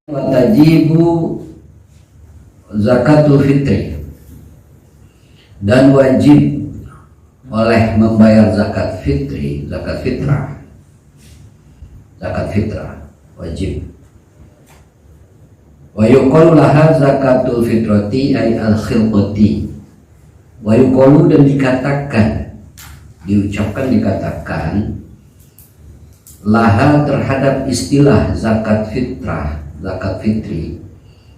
Watajibu zakatul fitri, dan wajib oleh membayar zakat fitri, zakat fitrah wajib. Wa yuqalu laha zakatul fitrati ay al-khilqati. Wa yuqalu, dan dikatakan laha terhadap istilah zakat fitrah, zakat fitri,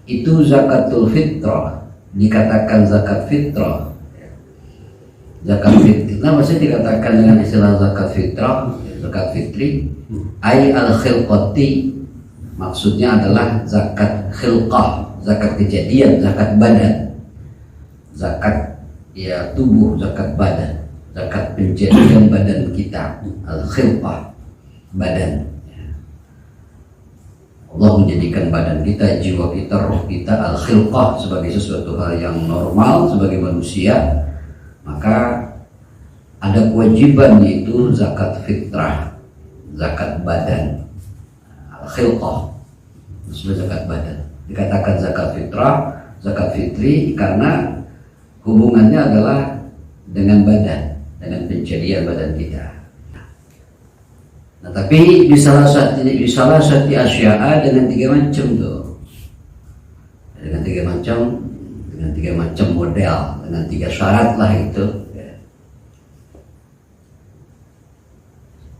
itu zakatul fitrah, dikatakan zakat fitrah, zakat fitri. Nah, maksudnya dikatakan dengan istilah zakat fitrah, zakat fitri, ay al-khilqati, maksudnya adalah zakat khilqah, zakat kejadian, zakat badan, zakat ya tubuh, zakat badan, zakat penjadian badan kita, al-khilqah, badan. Allah menjadikan badan kita, jiwa kita, roh kita al-khilqah sebagai sesuatu hal yang normal sebagai manusia. Maka ada kewajiban, yaitu zakat fitrah, zakat badan, al-khilqah, sebagai zakat badan. Dikatakan zakat fitrah, zakat fitri karena hubungannya adalah dengan badan, dengan pencarian badan kita. Nah, tapi di salah satu asya'a dengan tiga macam tuh, dengan tiga macam model, dengan tiga syarat lah itu.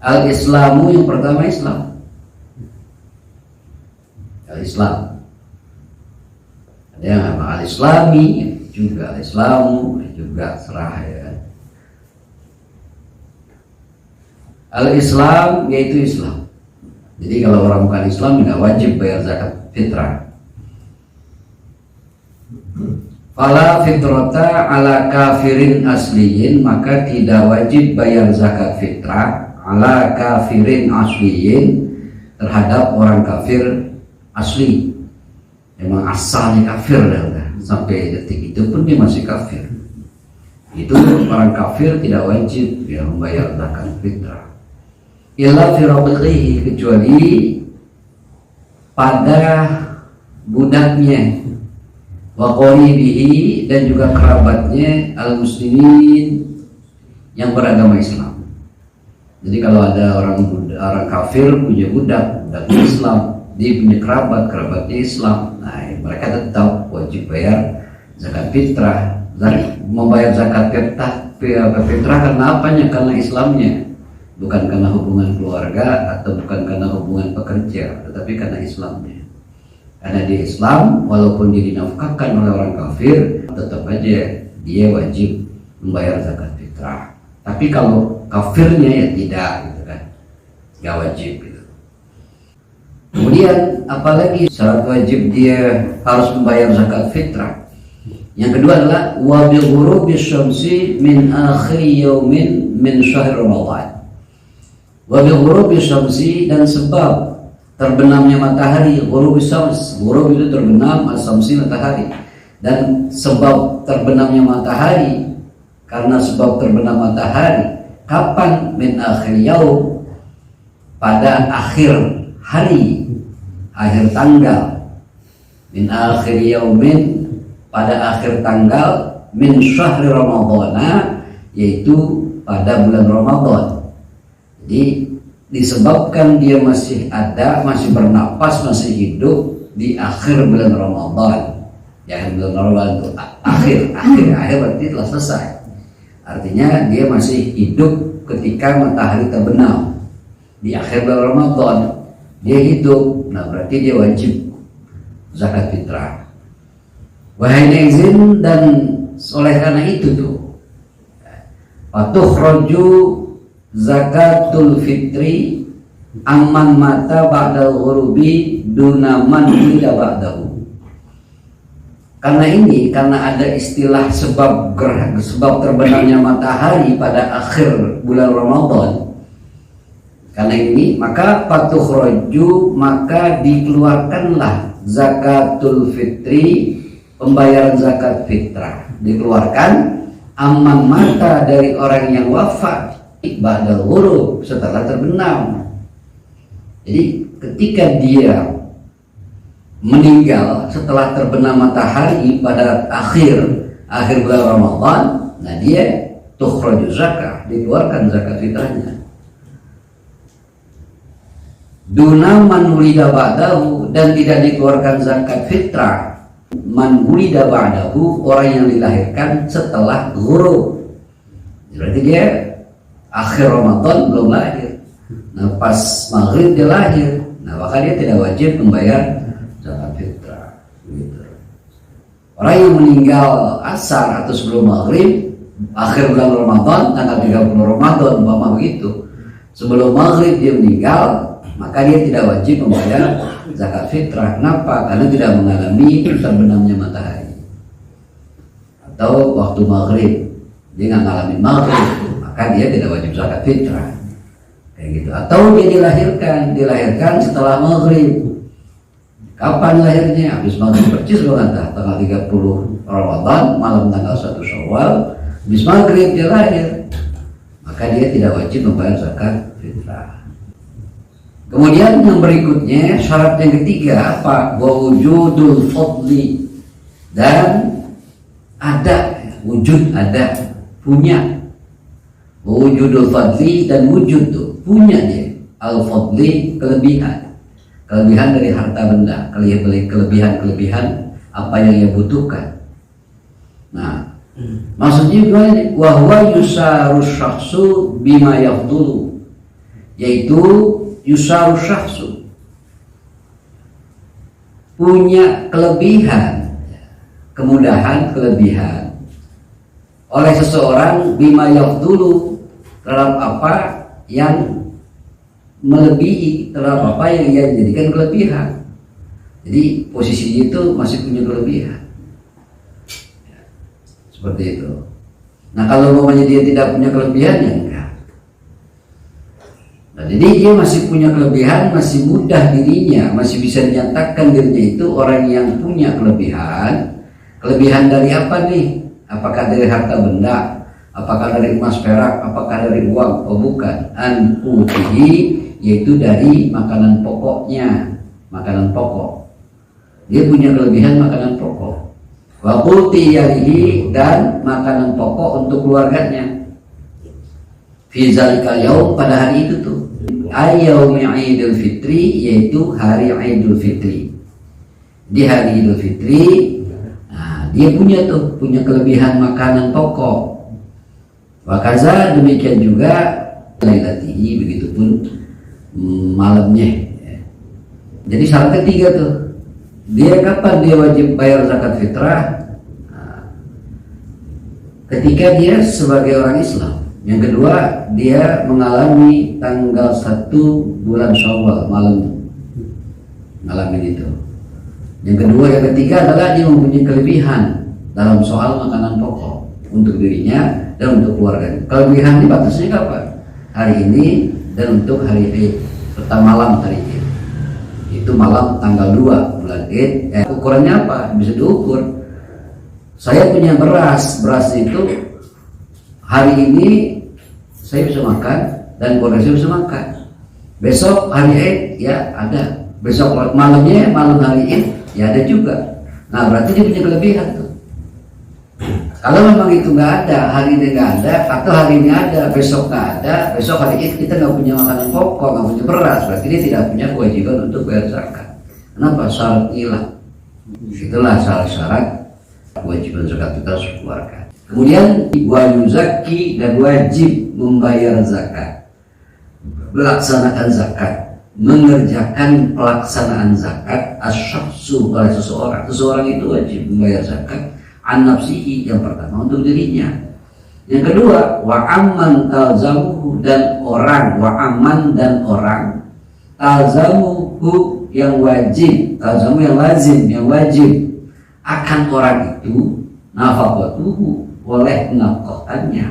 Al-Islamu, yang pertama Islam, al-Islam. Ada yang nama al-Islami juga, al-Islamu juga serah ya. Al-Islam yaitu Islam. Jadi kalau orang bukan Islam tidak wajib bayar zakat fitrah. Fala fitrata ala kafirin asliyin, maka tidak wajib bayar zakat fitrah ala kafirin asliyin, terhadap orang kafir asli. Memang asalnya kafir dah. Sampai detik itu pun dia masih kafir. Itu orang kafir tidak wajib ya membayar zakat fitrah. Illa fi raqiqihi, kecuali pada budaknya, wa qaribihi, dan juga kerabatnya, al-muslimin, yang beragama Islam. Jadi kalau ada orang kafir punya budak Islam, dia punya kerabatnya Islam, nah mereka tetap wajib bayar zakat fitrah. Membayar zakat fitrah karena apanya? Karena Islamnya, bukan karena hubungan keluarga atau bukan karena hubungan pekerja, tetapi karena Islamnya. Karena dia Islam, walaupun dia dinafkahkan oleh orang kafir, tetap aja dia wajib membayar zakat fitrah. Tapi kalau kafirnya ya tidak, gitu kan, nggak wajib gitu. Kemudian apalagi syarat wajib dia harus membayar zakat fitrah? Yang kedua adalah wa bi ghurubi syamsi min akhir yaumin min syahr Ramadan. Wa bi ghurubi syamsi, dan sebab terbenamnya matahari, ghurub syams, ghurub itu terbenam, as-syamsi matahari, dan sebab terbenamnya matahari, karena sebab terbenam matahari kapan? Min akhir yaum, pada akhir hari, akhir tanggal. Min akhir yaumin, pada akhir tanggal, min syahri Ramadhana, yaitu pada bulan Ramadan. Jadi disebabkan dia masih ada, masih bernapas, masih hidup di akhir bulan Ramadan. Ya, bulan Ramadan itu akhir berarti telah selesai. Artinya dia masih hidup ketika matahari terbenam di akhir bulan Ramadan. Dia hidup, nah berarti dia wajib zakat fitrah. Wahai izin, dan oleh karena itu tuh fatukhraju zakatul fitri amman mata ba'dal ghurubi dunaman tidak ba'dahu. Karena ada istilah sebab terbenamnya matahari pada akhir bulan Ramadan. Karena ini maka fatukhraju, maka dikeluarkanlah zakatul fitri, pembayaran zakat fitrah dikeluarkan amman mata, dari orang yang wafat ba'dal ghurub, setelah terbenam. Jadi ketika dia meninggal setelah terbenam matahari pada akhir bulan Ramadan, nah dia tukhraju zakah, dikeluarkan zakat fitrahnya. Duna man wulida ba'dahu, dan tidak dikeluarkan zakat fitrah man wulida ba'dahu, orang yang dilahirkan setelah ghurub. Berarti dia akhir Ramadan belum lahir, nah pas maghrib dia lahir, nah maka dia tidak wajib membayar zakat fitrah gitu. Orang yang meninggal asar atau sebelum maghrib akhir bulan Ramadan tanggal 30 Ramadan umpama begitu, sebelum maghrib dia meninggal, maka dia tidak wajib membayar zakat fitrah. Kenapa? Karena tidak mengalami terbenamnya matahari. Atau waktu maghrib dia nggak mengalami maghrib, maka dia tidak wajib zakat fitrah. Kayak gitu. Atau dia dilahirkan setelah maghrib. Kapan lahirnya? Habis maghrib percis banget, tanggal 30 Ramadan malam tanggal 1 Syawal, habis maghrib dia lahir, maka dia tidak wajib membayar zakat fitrah. Kemudian yang berikutnya, syarat yang ketiga apa? Wujudul fadli, dan ada, wujud ada, punya. Wujudul fadli, dan wujud tuh punya dia. Al fadli, kelebihan dari harta benda, kelebihan apa yang ia butuhkan. Nah, maksudnya gimana nih? Wa huwa yusaru syakhsu bima yafdulu, yaitu yusaru syakhsu, punya kelebihan, kemudahan, kelebihan oleh seseorang bima yafdulu, terhadap apa yang melebihi, terhadap apa yang ia jadikan kelebihan. Jadi posisinya itu masih punya kelebihan. Seperti itu. Nah kalau umpamanya dia tidak punya kelebihan, ya enggak. Nah, jadi dia masih punya kelebihan, masih mudah dirinya, masih bisa dinyatakan dirinya itu orang yang punya kelebihan. Kelebihan dari apa nih? Apakah dari harta benda? Apakah dari emas perak? Apakah dari uang? Oh bukan. An utihi, yaitu dari makanan pokoknya, makanan pokok. Dia punya kelebihan makanan pokok. Wa quti yalihi, dan makanan pokok untuk keluarganya. Fi zalikal yaum, pada hari itu tuh. Yaumi Idul Fitri, yaitu hari Idul Fitri. Di hari Idul Fitri, nah, dia punya kelebihan makanan pokok. Wakaza, demikian juga lailatihi, begitupun malamnya. Jadi syarat ketiga tuh, dia kapan dia wajib bayar zakat fitrah? Nah, ketika dia sebagai orang Islam. Yang kedua, dia mengalami tanggal 1 bulan Syawal malam, ngalamin itu. Yang kedua, yang ketiga adalah dia mempunyai kelebihan dalam soal makanan pokok untuk dirinya dan untuk keluarganya. Kelebihan ini batasnya kapan? Hari ini dan untuk hari Id, serta malam hari Id. Itu malam tanggal 2 bulan Id. Ukurannya apa? Bisa diukur. Saya punya beras itu hari ini saya bisa makan dan keluarga saya bisa makan. Besok hari Id ya ada. Besok malamnya, malam hari Id ya ada juga. Nah berarti dia punya kelebihan tuh. Kalau memang itu nggak ada, hari ini nggak ada, atau hari ini ada, besok nggak ada, besok hari Id kita nggak punya makanan pokok, nggak punya beras, berarti dia tidak punya kewajiban untuk bayar zakat. Kenapa? Syarat hilang. Itulah syarat kewajiban zakat kita keluarga. Kemudian wajib dan wajib membayar zakat, melaksanakan zakat, mengerjakan pelaksanaan zakat asyaksu oleh seseorang itu wajib membayar zakat an nafsihi, yang pertama untuk dirinya, yang kedua wa amman talzamuhu, dan orang talzamuhu, yang wajib, talzamu yang lazim, yang wajib akan orang itu nafaqatuhu, oleh menafkahkannya,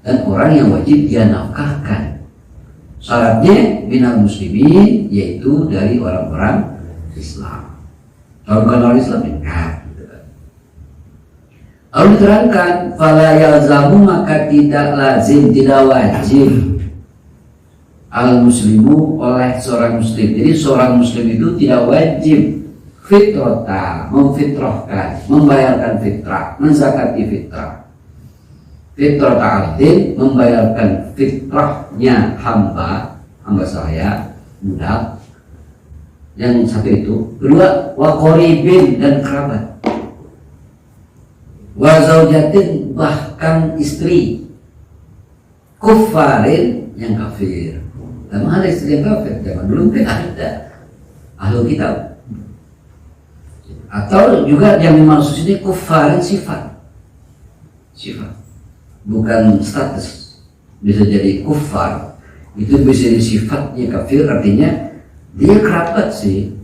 dan orang yang wajib dia nafkahkan. Syaratnya minal muslimin, yaitu dari orang-orang Islam. Kalau bukan orang Islam enggak. Lalu diterangkan fala yalzamu, maka tidak lazim, tidak wajib al muslimu oleh seorang muslim. Jadi seorang muslim itu tidak wajib fitrata, memfitrahkan, membayarkan fitrah, menzakati fitrah. Fitrata abdin, membayarkan fitrahnya hamba saya, budak. Yang satu itu. Kedua, wa qoribin, dan kerabat. Wa zaujatin, bahkan istri. Kufarin, yang kafir. Memang ada istri yang kafir, zaman dulu mungkin ada ahlu kitab. Atau juga yang dimaksud ini kufarin sifat, bukan status. Bisa jadi kufar, itu bisa jadi sifatnya kafir, artinya dia kerabat sih,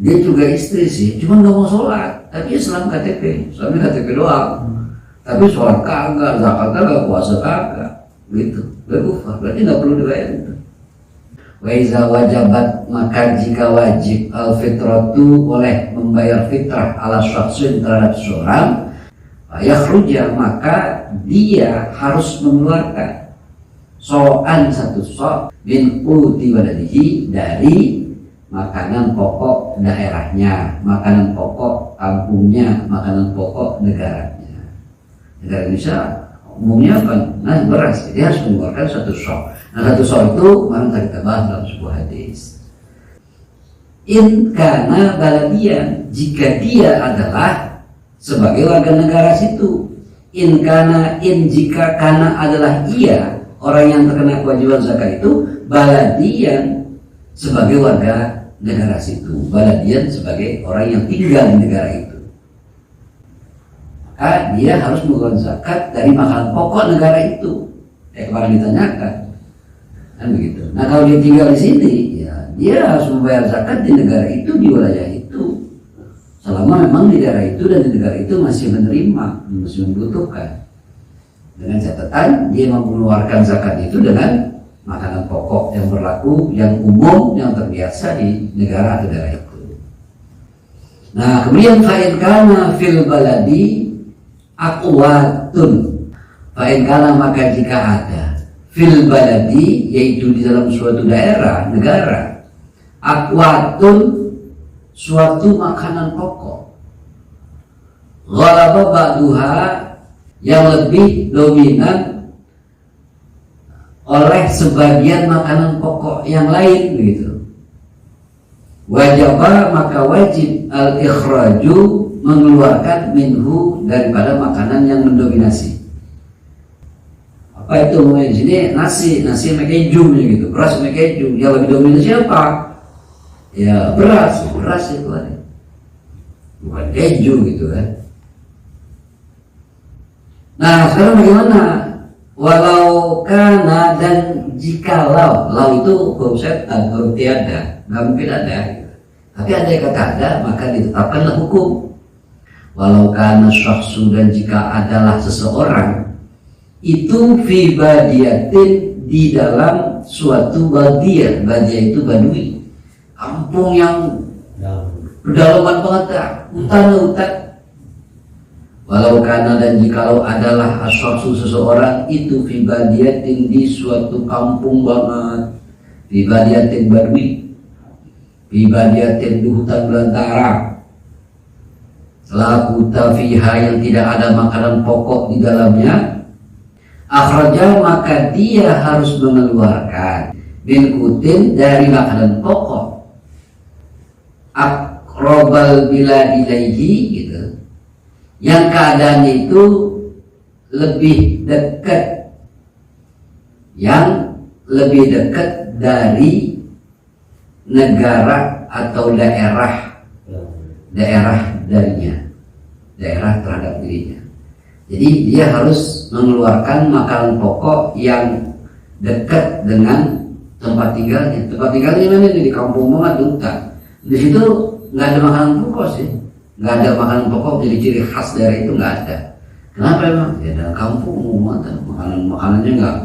dia juga istri sih, cuma nggak mau sholat, tapi Islam KTP, suami KTP doang, tapi sholat kagak, zakat kagak, puasa kagak, gitu, berkufar, berarti nggak perlu dibayar itu. Wa iza wajabat, maka jika wajib al-fitratu, oleh membayar fitrah ala syakhsin, terhadap seorang, yakhruja, maka dia harus mengeluarkan so'an, satu so' min quti waladihi, dari makanan pokok daerahnya, makanan pokok kampungnya, makanan pokok negaranya. Negara Indonesia umumnya apa? Nah, beras, dia harus mengeluarkan satu so'. Nah, satu so' itu kemarin kita bahas dalam sebuah hadis. In kana baladian, jika dia adalah sebagai warga negara situ. In jika kana adalah ia, orang yang terkena kewajiban zakat itu, baladian, sebagai warga negara situ. Baladian sebagai orang yang tinggal di negara itu. Maka dia harus mengeluarkan zakat dari makanan pokok negara itu. Kemarin ditanyakan, kan begitu. Nah, kalau dia tinggal di sini, ya dia harus membayar zakat di negara itu, di wilayah itu, selama memang di daerah itu dan di negara itu masih menerima, masih membutuhkan. Dengan catatan dia mengeluarkan zakat itu dengan makanan pokok yang berlaku, yang umum, yang terbiasa di negara atau daerah itu. Nah, kemudian fa'in kana fil baladi aqwatun, fa'in kana, maka jika ada fil baladi, yaitu di dalam suatu daerah, negara, aqwatun, suatu makanan pokok, ghalaba ba'duha, yang lebih dominan oleh sebagian makanan pokok yang lain, begitu. Wajibah, maka wajib al-ikhraju, mengeluarkan minhu, daripada makanan yang mendominasi. Apa itu di sini? Nasi sama keju gitu, beras sama keju. Yang lebih dominan siapa? Ya beras itu kan, bukan keju gitu kan. Nah, sekarang bagaimana? Walau kana, dan jikalau, lau itu huruf setan, huruf tiada, nggak mungkin ada. Tapi ada yang kata ada, maka ditetapkanlah hukum. Walau kana syakhsu, dan jika adalah seseorang itu fi badiyatin, di dalam suatu badiyah. Badiyah itu badui, kampung yang pedalaman banget, hutan. Walau kana, dan jikalau adalah asyaksu, seseorang itu fi badiyatin, di suatu kampung banget, fi badiyatin badui, fi badiyatin, di hutan belantara, la quta fiha, yang tidak ada makanan pokok di dalamnya, akhraja, maka dia harus mengeluarkan min kutin, dari makanan pokok, aqrabal biladi ilaihi, gitu, yang keadaannya itu lebih dekat, yang lebih dekat dari negara atau daerah darinya, daerah terhadap dirinya. Jadi dia harus mengeluarkan makanan pokok yang dekat dengan tempat tinggalnya. Tempat tinggalnya mana di kampung banget, hutan. Di situ nggak ada makanan pokok sih, nggak ada makanan pokok, jadi ciri khas daerah itu nggak ada. Kenapa emang? Ya dalam kampung umum ada makanannya nggak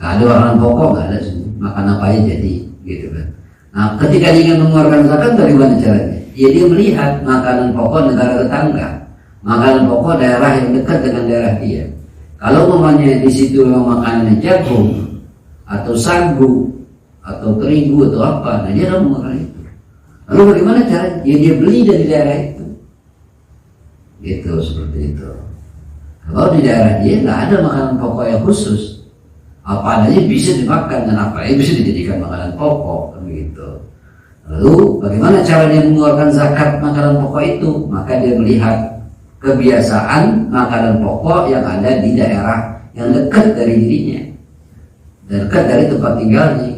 ada makanan pokok, nggak ada sih. Makan apa aja jadi, gitu kan. Nah, ketika dia ingin mengeluarkan zakat, bagaimana caranya? Ya dia melihat makanan pokok negara tetangga, makanan pokok daerah yang dekat dengan daerah dia. Kalau umpamanya di situ memang makanannya jagung atau sagu atau terigu atau apa, nah dia harus makan itu. Lalu bagaimana caranya? Ya dia beli dari daerah itu. Gitu, seperti itu. Kalau di daerah dia nggak ada makanan pokok yang khusus, apa adanya bisa dimakan dan apa yang bisa dijadikan makanan pokok, begitu. Lalu bagaimana cara dia mengeluarkan zakat makanan pokok itu? Maka dia melihat kebiasaan makanan pokok yang ada di daerah yang dekat dari dirinya, dan dekat dari tempat tinggalnya.